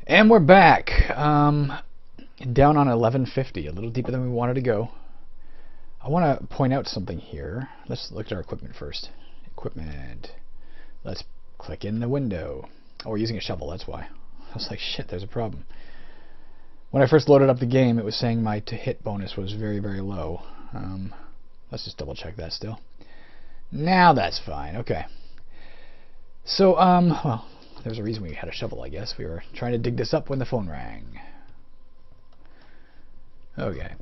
And we're back. Down on 1150, a little deeper than we wanted to go. I want to point out something here. Let's look at our equipment first. Equipment. Let's click in the window. Oh, we're using a shovel, that's why. I was like, shit, there's a problem. When I first loaded up the game, it was saying my to-hit bonus was very, very low. Let's just double check that still. Now that's fine, okay. So, well, there's a reason we had a shovel, I guess. We were trying to dig this up when the phone rang. Okay.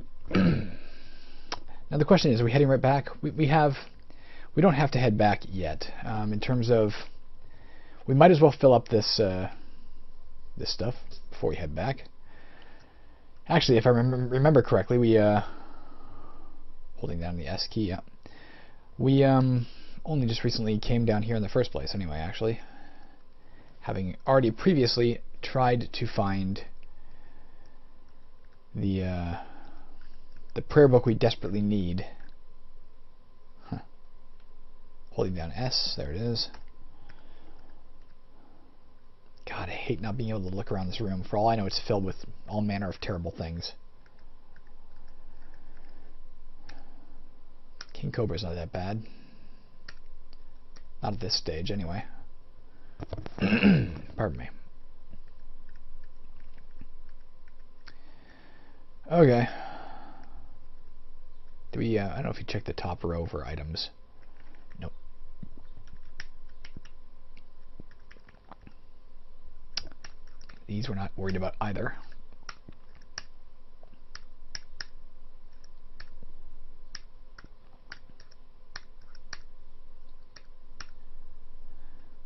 Now the question is, are we heading right back? We don't have to head back yet. In terms of, we might as well fill up this this stuff before we head back. Actually, if I remember correctly, we holding down the S key. Yeah. We only just recently came down here in the first place. Anyway, actually, having already previously tried to find the prayer book we desperately need. Huh. Holding down S, there it is. God, I hate not being able to look around this room. For all I know, it's filled with all manner of terrible things. King Cobra's not that bad. Not at this stage, anyway. Pardon me. Okay. Do we, I don't know if you check the top row for items. Nope. These we're not worried about either.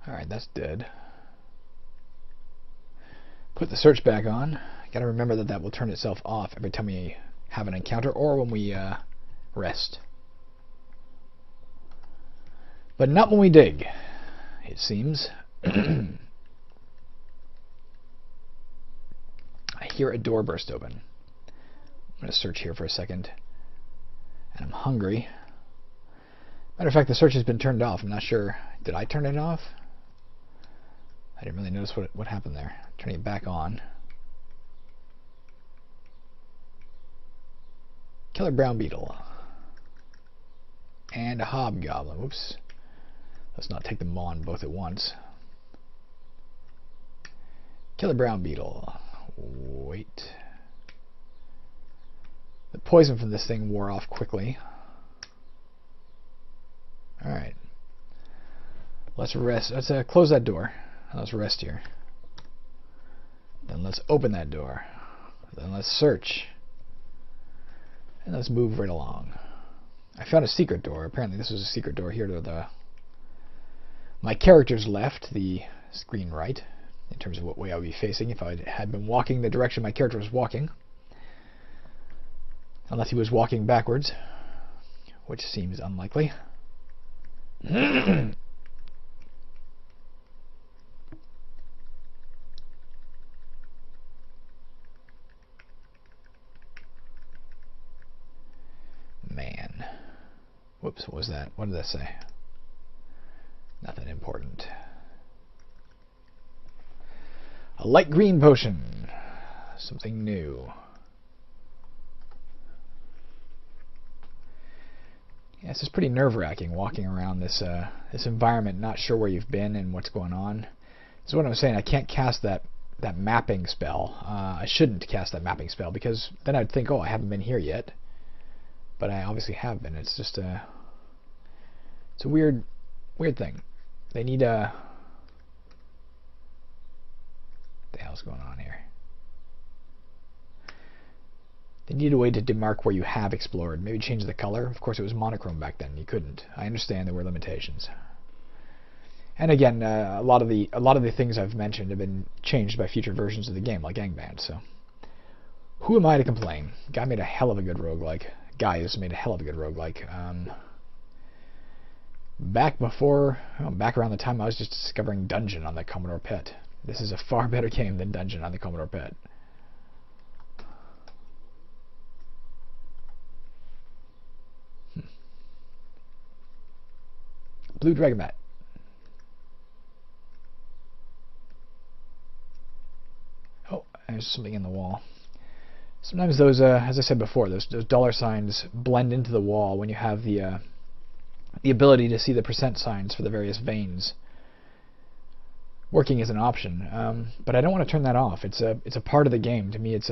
Alright, that's dead. Put the search back on. Gotta remember that that will turn itself off every time we have an encounter or when we rest. But not when we dig, it seems. I hear a door burst open. I'm going to search here for a second. And I'm hungry. Matter of fact, the search has been turned off. I'm not sure. Did I turn it off? I didn't really notice what happened there. Turning it back on. Killer brown beetle. And a hobgoblin. Whoops. Let's not take them on both at once. Killer brown beetle. Wait. The poison from this thing wore off quickly. Alright. Let's rest. Let's close that door. Let's rest here. Then let's open that door. Then let's search. And let's move right along. I found a secret door. Apparently this was a secret door here to my character's left, the screen right, in terms of what way I would be facing if I had been walking the direction my character was walking. Unless he was walking backwards, which seems unlikely. Man. Whoops, what was that? What did that say? Nothing important. A light green potion. Something new. Yeah, this is pretty nerve-wracking walking around this this environment, not sure where you've been and what's going on. This is what I'm saying. I can't cast that mapping spell. I shouldn't cast that mapping spell because then I'd think, oh, I haven't been here yet. But I obviously have been. It's just it's a weird thing. They need a... What the hell's going on here? They need a way to demark where you have explored. Maybe change the color. Of course, it was monochrome back then. You couldn't. I understand there were limitations. And again, a lot of the things I've mentioned have been changed by future versions of the game, like Gangband. So, who am I to complain? Guy made a hell of a good roguelike. Guys made a hell of a good roguelike. Back around the time I was just discovering Dungeon on the Commodore PET. This is a far better game than Dungeon on the Commodore PET. Blue Dragon Bat. There's something in the wall. Sometimes those, as I said before, those dollar signs blend into the wall when you have the ability to see the percent signs for the various veins working as an option. But I don't want to turn that off. It's a part of the game. To me, it's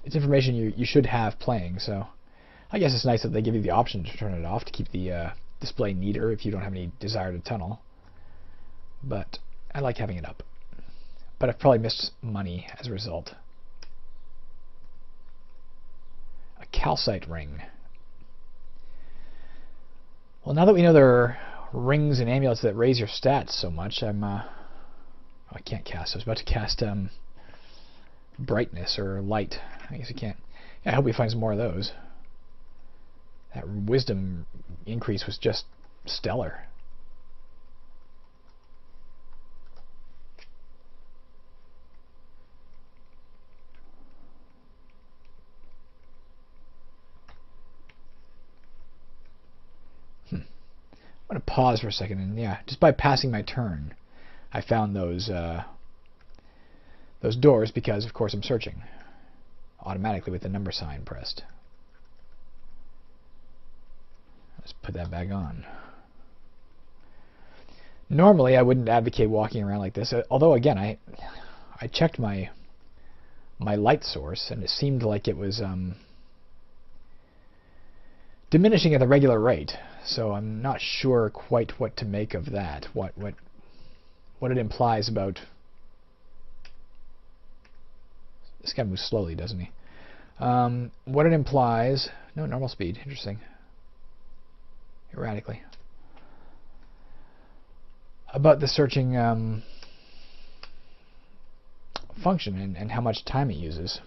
information you should have playing. So I guess it's nice that they give you the option to turn it off to keep the display neater if you don't have any desire to tunnel. But I like having it up. But I've probably missed money as a result. A calcite ring. Well, now that we know there are rings and amulets that raise your stats so much, I can't cast. I was about to cast brightness or light. I guess I can't. Yeah, I hope we find some more of those. That wisdom increase was just stellar. I'm going to pause for a second, and yeah, just by passing my turn, I found those doors because, of course, I'm searching automatically with the number sign pressed. Let's put that back on. Normally, I wouldn't advocate walking around like this, although, again, I checked my light source, and it seemed like it was diminishing at the regular rate. So I'm not sure quite what to make of that. What it implies about this guy moves slowly, doesn't he? What it implies? No, normal speed. Interesting. Erratically. About the searching function and how much time it uses.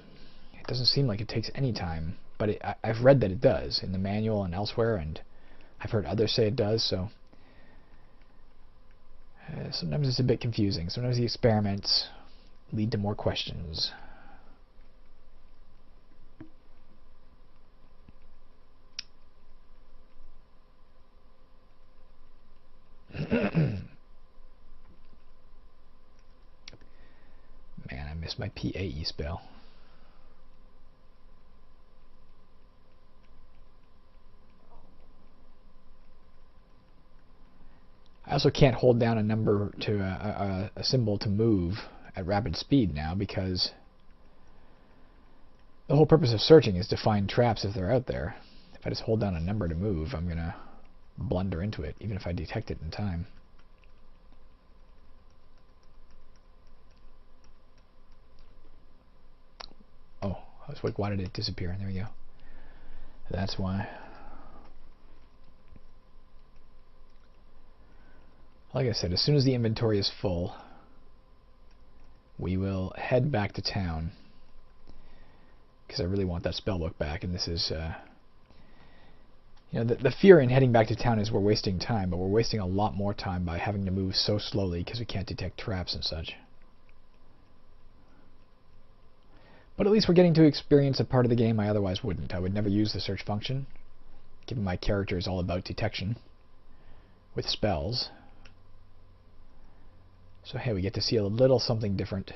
It doesn't seem like it takes any time, but I've read that it does in the manual and elsewhere, and I've heard others say it does, so sometimes it's a bit confusing. Sometimes the experiments lead to more questions. Man, I missed my PAE spell. I also can't hold down a number to a symbol to move at rapid speed now, because the whole purpose of searching is to find traps if they're out there. If I just hold down a number to move, I'm going to blunder into it, even if I detect it in time. Oh, I was like, why did it disappear? There we go. That's why. Like I said, as soon as the inventory is full, we will head back to town, because I really want that spellbook back. And this is, you know, the fear in heading back to town is we're wasting time, but we're wasting a lot more time by having to move so slowly because we can't detect traps and such. But at least we're getting to experience a part of the game I otherwise wouldn't. I would never use the search function, given my character is all about detection with spells. So hey, we get to see a little something different,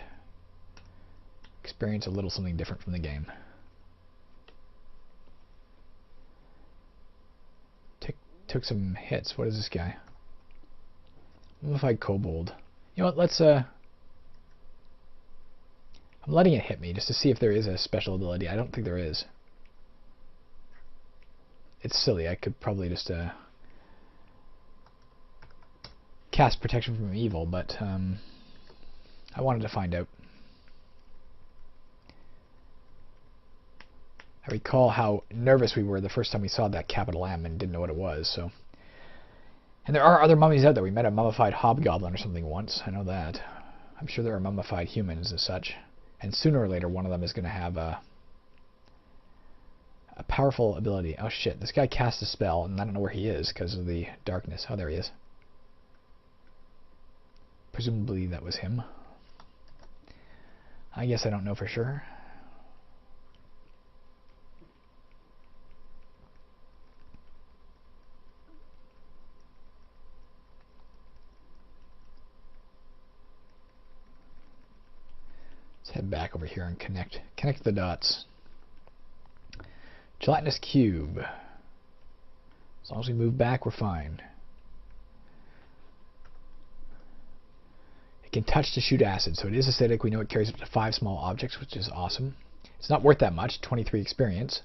experience a little something different from the game. Took some hits. What is this guy? Mummified kobold. You know what, let's I'm letting it hit me just to see if there is a special ability. I don't think there is. It's silly. I could probably just cast protection from evil, but I wanted to find out. I recall how nervous we were the first time we saw that capital M and didn't know what it was. So, and there are other mummies out there. We met a mummified hobgoblin or something once. I know that. I'm sure there are mummified humans and such. And sooner or later, one of them is going to have a powerful ability. Oh shit! This guy cast a spell, and I don't know where he is because of the darkness. Oh, there he is. Presumably that was him. I guess I don't know for sure. Let's head back over here and connect the dots. Gelatinous cube. As long as we move back, we're fine. It can touch to shoot acid, so it is acidic. We know it carries up to 5 small objects, which is awesome. It's not worth that much, 23 experience.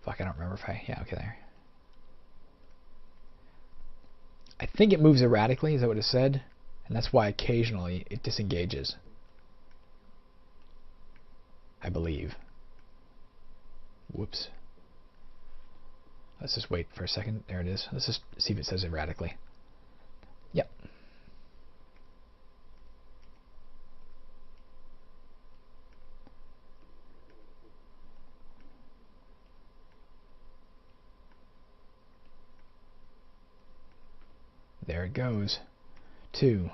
Fuck, I don't remember if I... Yeah, okay, there. I think it moves erratically, is that what it said? And that's why occasionally it disengages. I believe. Whoops. Let's just wait for a second. There it is. Let's just see if it says erratically. Yep. There it goes. 2,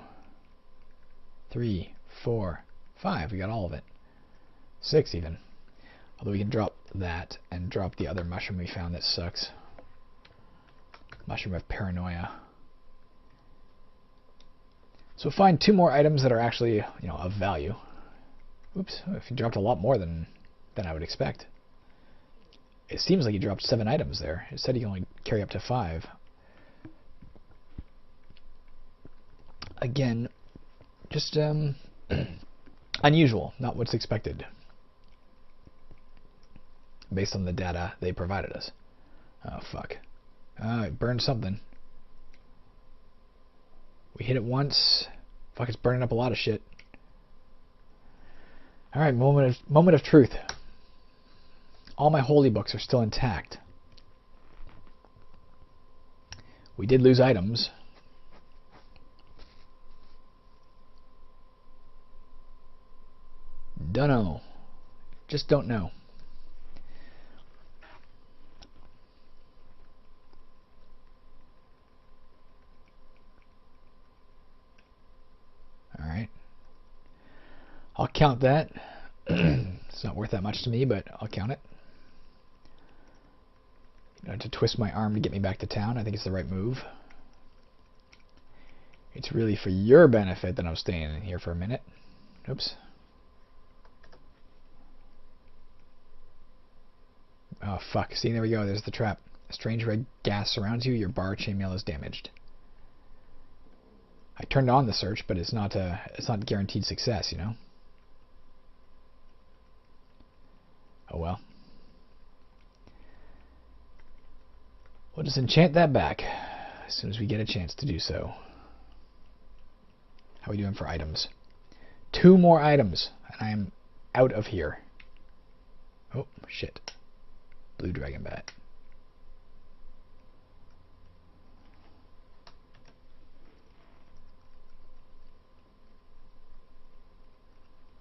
3, 4, 5. We got all of it. 6 even. Although we can drop that and drop the other mushroom we found that sucks. Mushroom of paranoia. So find 2 more items that are actually, of value. Oops, if you dropped a lot more than I would expect. It seems like you dropped 7 items there. It said you can only carry up to 5. Again, just unusual, not what's expected, based on the data they provided us. Oh, fuck. It burned something. We hit it once. Fuck, it's burning up a lot of shit. Alright, moment of truth. All my holy books are still intact. We did lose items. Dunno. Just don't know. Alright. I'll count that. It's not worth that much to me, but I'll count it. To twist my arm to get me back to town, I think it's the right move. It's really for your benefit that I'm staying in here for a minute. Oops. Oh, fuck. See, there we go. There's the trap. A strange red gas surrounds you. Your bar chainmail is damaged. I turned on the search, but it's not guaranteed success, Oh, well. We'll just enchant that back as soon as we get a chance to do so. How are we doing for items? 2 more items, and I am out of here. Oh, shit. Blue dragon bat.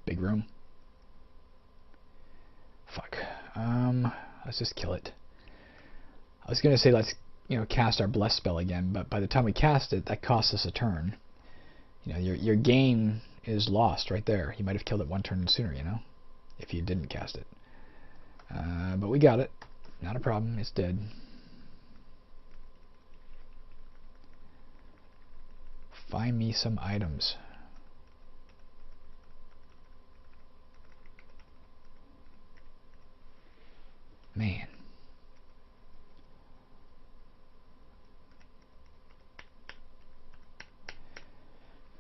Big room. Fuck. Let's just kill it. I was gonna say let's cast our bless spell again, but by the time we cast it, that costs us a turn. Your game is lost right there. You might have killed it 1 turn sooner, if you didn't cast it. But we got it. Not a problem. It's dead. Find me some items. Man.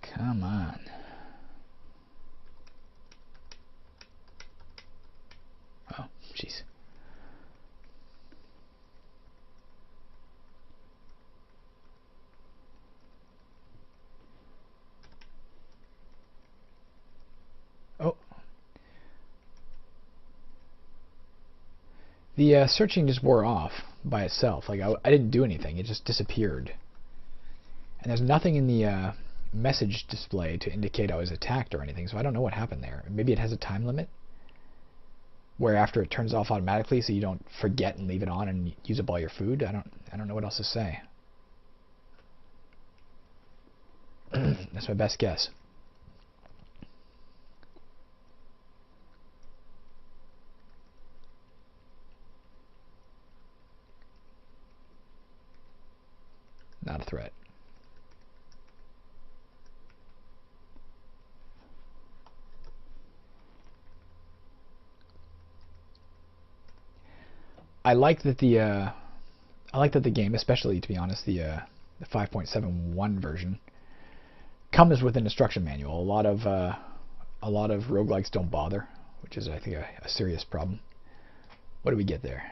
Come on. Oh, jeez. Oh. The searching just wore off by itself. Like, I didn't do anything. It just disappeared. And there's nothing in the message display to indicate I was attacked or anything, so I don't know what happened there. Maybe it has a time limit where after it turns off automatically so you don't forget and leave it on and use up all your food. I don't know what else to say. That's my best guess. Not a threat. I like that the game, especially to be honest, the 5.71 version, comes with an instruction manual. A lot of roguelikes don't bother, which is I think a serious problem. What do we get there?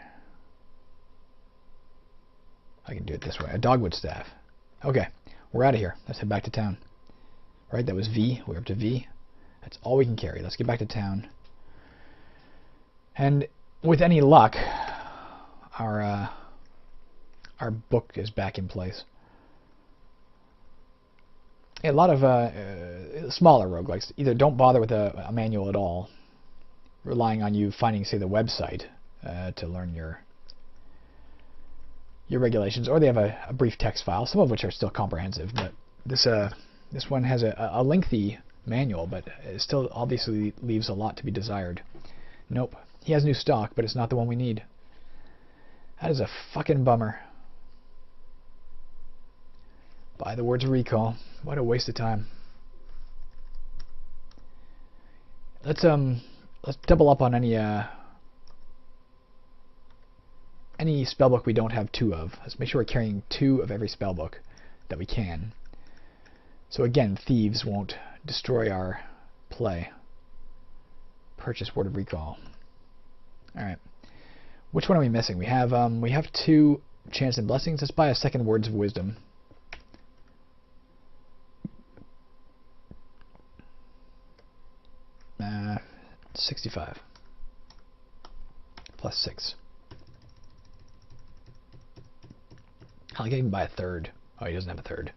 I can do it this way. A dogwood staff. Okay, we're out of here. Let's head back to town. Right, that was V. We're up to V. That's all we can carry. Let's get back to town. And with any luck, our book is back in place. A lot of smaller roguelikes either don't bother with a manual at all, relying on you finding, say, the website to learn your regulations, or they have a brief text file, some of which are still comprehensive. But this one has a lengthy manual, but it still obviously leaves a lot to be desired. Nope. He has new stock, but it's not the one we need. That is a fucking bummer. By the words of recall. What a waste of time. Let's double up on any spellbook we don't have 2 of. Let's make sure we're carrying 2 of every spellbook that we can. So again, thieves won't destroy our play. Purchase Word of Recall. Alright. Which one are we missing? We have 2 Chance and Blessings. Let's buy a second Words of Wisdom. Uh, 65. Plus 6. Hell, I can't even buy a third. Oh, he doesn't have a third.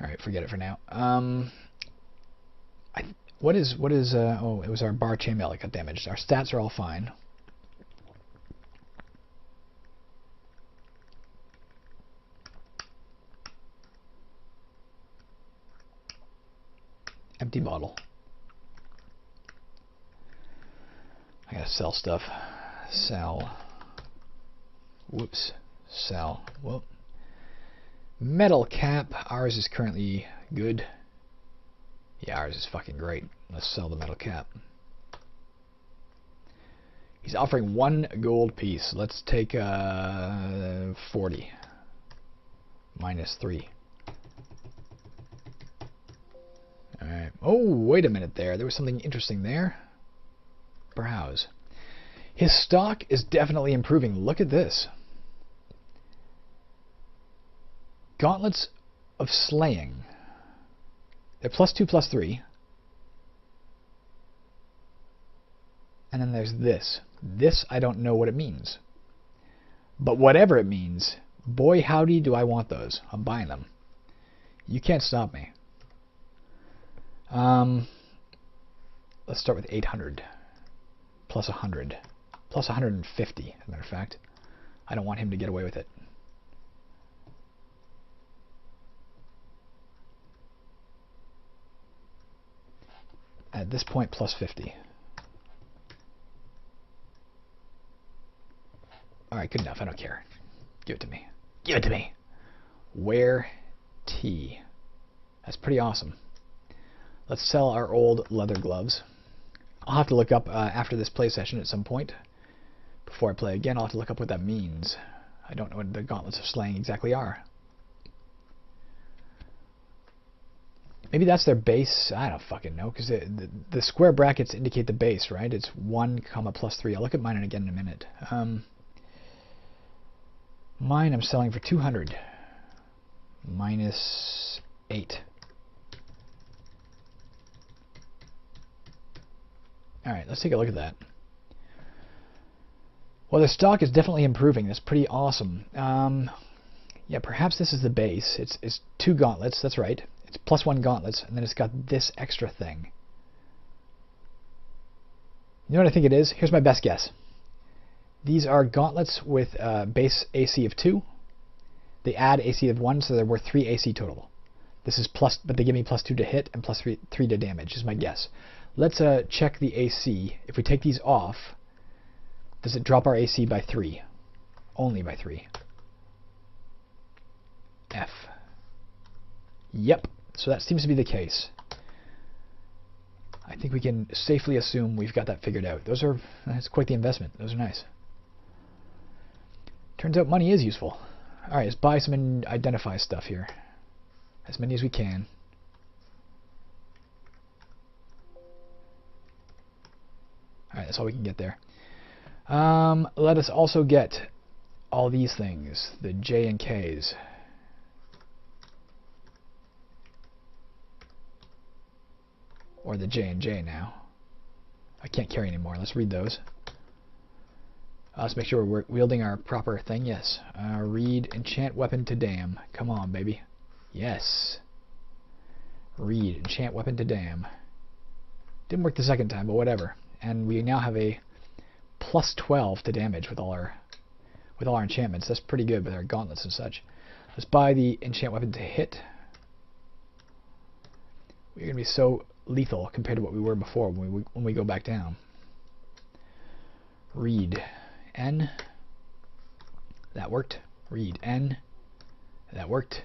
Alright, forget it for now. What is oh, it was our bar chainmail that got damaged. Our stats are all fine. Empty bottle. I gotta sell stuff. Sell. Whoops. Sell. Whoop. Metal cap. Ours is currently good. Yeah, ours is fucking great. Let's sell the metal cap. He's offering 1 gold piece. Let's take 40. Minus 3. Alright. Oh, wait a minute there. There was something interesting there. Browse. His stock is definitely improving. Look at this. Gauntlets of Slaying. They're +2, +3. And then there's this. This, I don't know what it means. But whatever it means, boy howdy do I want those. I'm buying them. You can't stop me. Let's start with 800. Plus 100. Plus 150, as a matter of fact. I don't want him to get away with it. At this point, plus 50. Alright, good enough. I don't care. Give it to me. Give it to me. Wear T. That's pretty awesome. Let's sell our old leather gloves. I'll have to look up after this play session at some point. Before I play again, I'll have to look up what that means. I don't know what the Gauntlets of Slaying exactly are. Maybe that's their base. I don't fucking know, because the square brackets indicate the base, right? It's 1, +3. I'll look at mine again in a minute. Mine I'm selling for 200. Minus 8. Alright, let's take a look at that. Well, the stock is definitely improving. That's pretty awesome. Yeah, perhaps this is the base. It's 2 gauntlets, that's right. It's +1 gauntlets, and then it's got this extra thing. You know what I think it is? Here's my best guess. These are gauntlets with base AC of 2. They add AC of 1, so they're worth 3 AC total. This is plus, but they give me +2 to hit and +3 to damage, is my guess. Let's check the AC. If we take these off, does it drop our AC by 3? Only by 3. F. Yep. So that seems to be the case. I think we can safely assume we've got that figured out. That's quite the investment. Those are nice. Turns out money is useful. Alright, let's buy some identify stuff here. As many as we can. Alright, that's all we can get there. Let us also get all these things. The J and Ks. Or the J and J now. I can't carry anymore. Let's read those. Let's make sure we're wielding our proper thing. Yes. Read enchant weapon to dam. Come on, baby. Yes. Read enchant weapon to dam. Didn't work the second time, but whatever. And we now have a plus 12 to damage with all our enchantments. That's pretty good with our gauntlets and such. Let's buy the enchant weapon to hit. We're gonna be so lethal compared to what we were before when we go back down. Read N. That worked. Read N. That worked.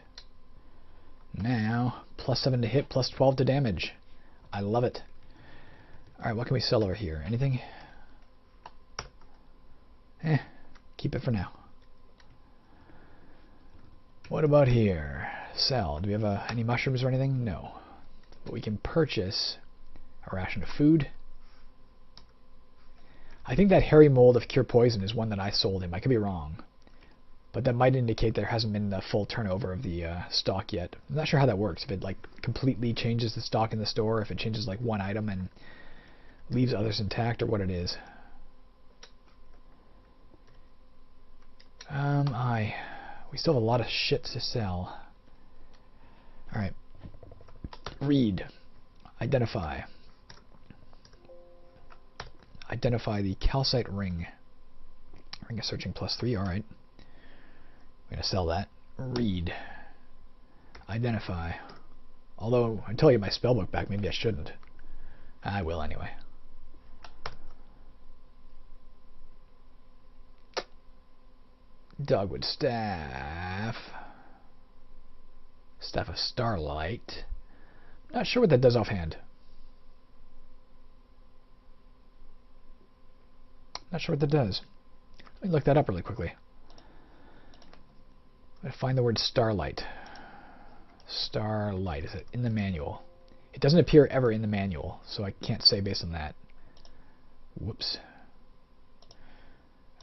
Now plus 7 to hit, plus 12 to damage. I love it. Alright, what can we sell over here? Anything? Keep it for now. What about here? Sell. Do we have any mushrooms or anything? No. But we can purchase a ration of food. I think that hairy mold of cure poison is one that I sold him. I could be wrong. But that might indicate there hasn't been the full turnover of the stock yet. I'm not sure how that works. If it like completely changes the stock in the store, if it changes like one item and leaves others intact, or what it is. We still have a lot of shit to sell. Alright. Read. Identify. Identify the calcite ring. Ring of searching plus 3. Alright. We're going to sell that. Read. Identify. Although, until I get my spellbook back, maybe I shouldn't. I will anyway. Dogwood staff. Staff of starlight. Not sure what that does offhand. Not sure what that does. Let me look that up really quickly. I'm going to find the word starlight. Starlight. Is it in the manual? It doesn't appear ever in the manual, so I can't say based on that. Whoops.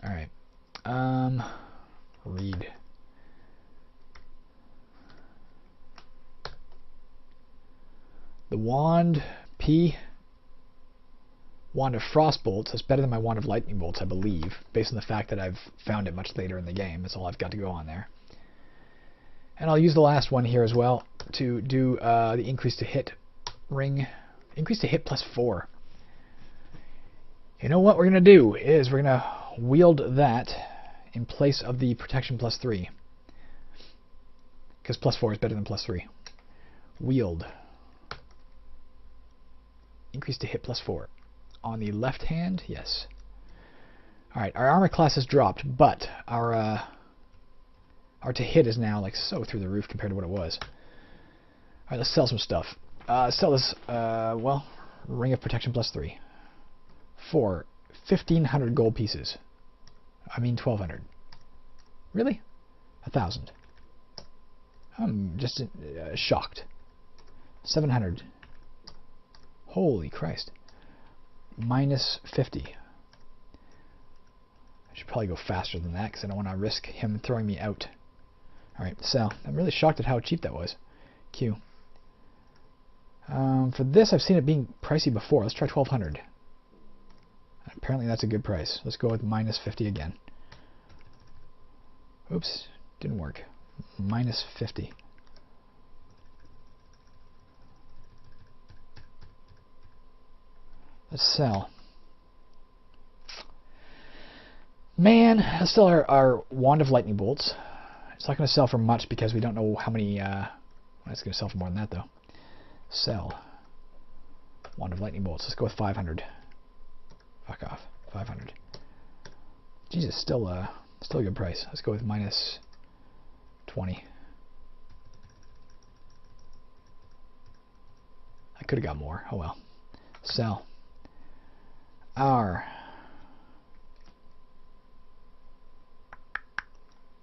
Alright. Read. The wand P. Wand of frost bolts. That's better than my wand of lightning bolts, I believe, based on the fact that I've found it much later in the game. That's all I've got to go on there. And I'll use the last one here as well to do the increase to hit ring. Increase to hit plus 4. You know what we're going to do is we're going to wield that in place of the protection plus 3. Because plus 4 is better than plus 3. Wield. Increase to hit plus 4. On the left hand, yes. Alright, our armor class has dropped, but our to hit is now like so through the roof compared to what it was. Alright, let's sell some stuff. Sell this, well, ring of protection plus 3. For 1,500 gold pieces. I mean 1,200. Really? 1,000. I'm just shocked. 700. Holy Christ. Minus 50. I should probably go faster than that because I don't want to risk him throwing me out. Alright, sell. I'm really shocked at how cheap that was. Q. For this, I've seen it being pricey before. Let's try 1,200. Apparently that's a good price. Let's go with minus 50 again. Oops, didn't work. Minus 50. Let's sell. Man, let's sell our wand of lightning bolts. It's not going to sell for much because we don't know how many... well, it's going to sell for more than that, though. Sell. Wand of lightning bolts. Let's go with 500. Fuck off. 500. Jesus, still a good price. Let's go with minus 20. I could have got more. Oh well. Sell. Our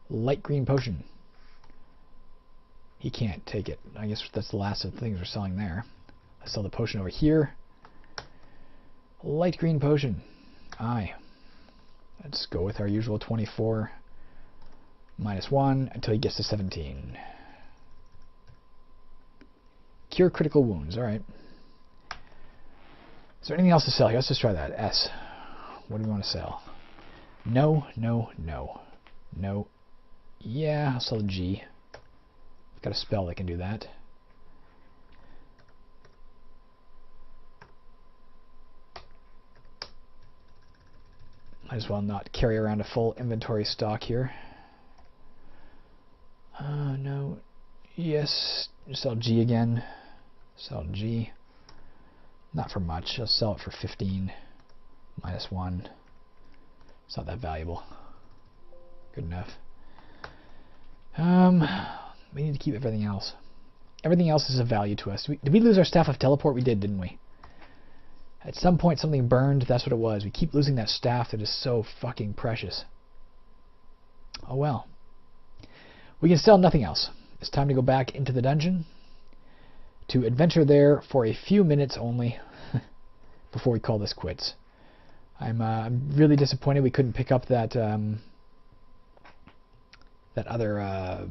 Light green potion. He can't take it. I guess that's the last of the things we're selling there. Let's sell the potion over here. Light green potion. Aye. Let's go with our usual 24 -1 until he gets to 17. Cure critical wounds. Alright. Is there anything else to sell here? Let's just try that. S. What do we want to sell? No, no, no. No. Yeah, I'll sell a G. I've got a spell that can do that. Might as well not carry around a full inventory stock here. No. Yes. Sell G again. Sell G. Not for much. I'll sell it for 15 -1. It's not that valuable. Good enough. We need to keep everything else. Everything else is of value to us. Did we lose our Staff of Teleport? We did, didn't we? At some point something burned. That's what it was. We keep losing that staff that is so fucking precious. Oh well. We can sell nothing else. It's time to go back into the dungeon to adventure there for a few minutes only before we call this quits. I'm really disappointed we couldn't pick up that that other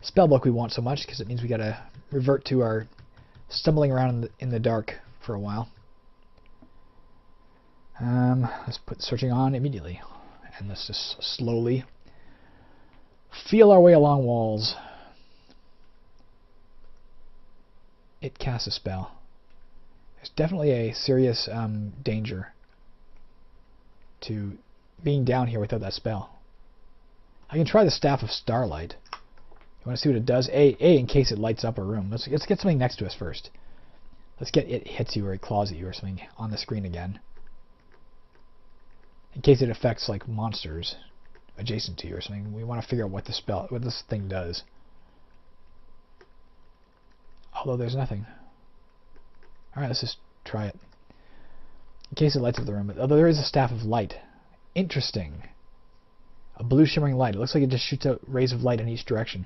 spell book we want so much, because it means we gotta revert to our stumbling around in the dark for a while. Let's put searching on immediately, and let's just slowly feel our way along walls. It casts a spell. There's definitely a serious danger to being down here without that spell. I can try the Staff of Starlight. You want to see what it does? A, in case it lights up a room. Let's get something next to us first. Let's get it hits you or it claws at you or something on the screen again. In case it affects like monsters adjacent to you or something. We want to figure out what this thing does. Although there's nothing. Alright, let's just try it. In case it lights up the room. Although there is a Staff of Light. Interesting. A blue shimmering light. It looks like it just shoots out rays of light in each direction.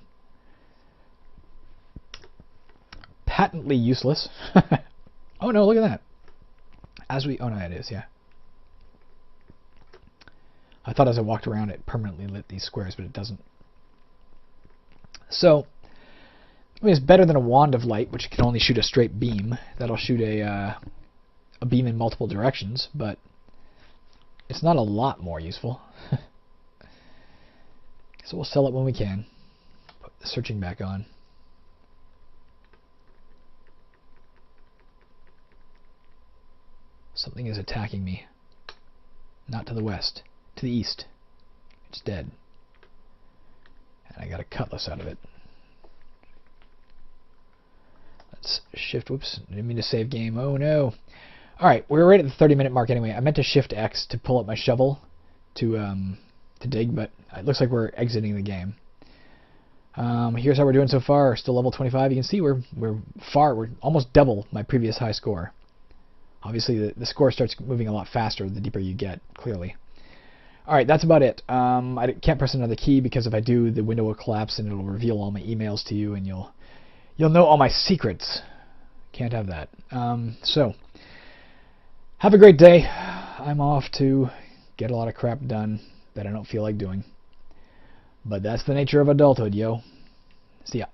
Patently useless. Oh no, look at that. Oh no, it is, yeah. I thought as I walked around it permanently lit these squares, but it doesn't. So, I mean, it's better than a Wand of Light, which can only shoot a straight beam. That'll shoot a beam in multiple directions, but it's not a lot more useful. So we'll sell it when we can. Put the searching back on. Something is attacking me. Not to the west. To the east. It's dead. And I got a cutlass out of it. Let's shift. Whoops. Didn't mean to save game. Oh no. Alright, we're right at the 30-minute mark anyway. I meant to shift X to pull up my shovel to dig, but it looks like we're exiting the game. Here's how we're doing so far. Still level 25. You can see we're almost double my previous high score. Obviously, the score starts moving a lot faster the deeper you get, clearly. Alright, that's about it. I can't press another key because if I do, the window will collapse and it'll reveal all my emails to you and you'll know all my secrets. Can't have that. So, have a great day. I'm off to get a lot of crap done that I don't feel like doing. But that's the nature of adulthood, yo. See ya.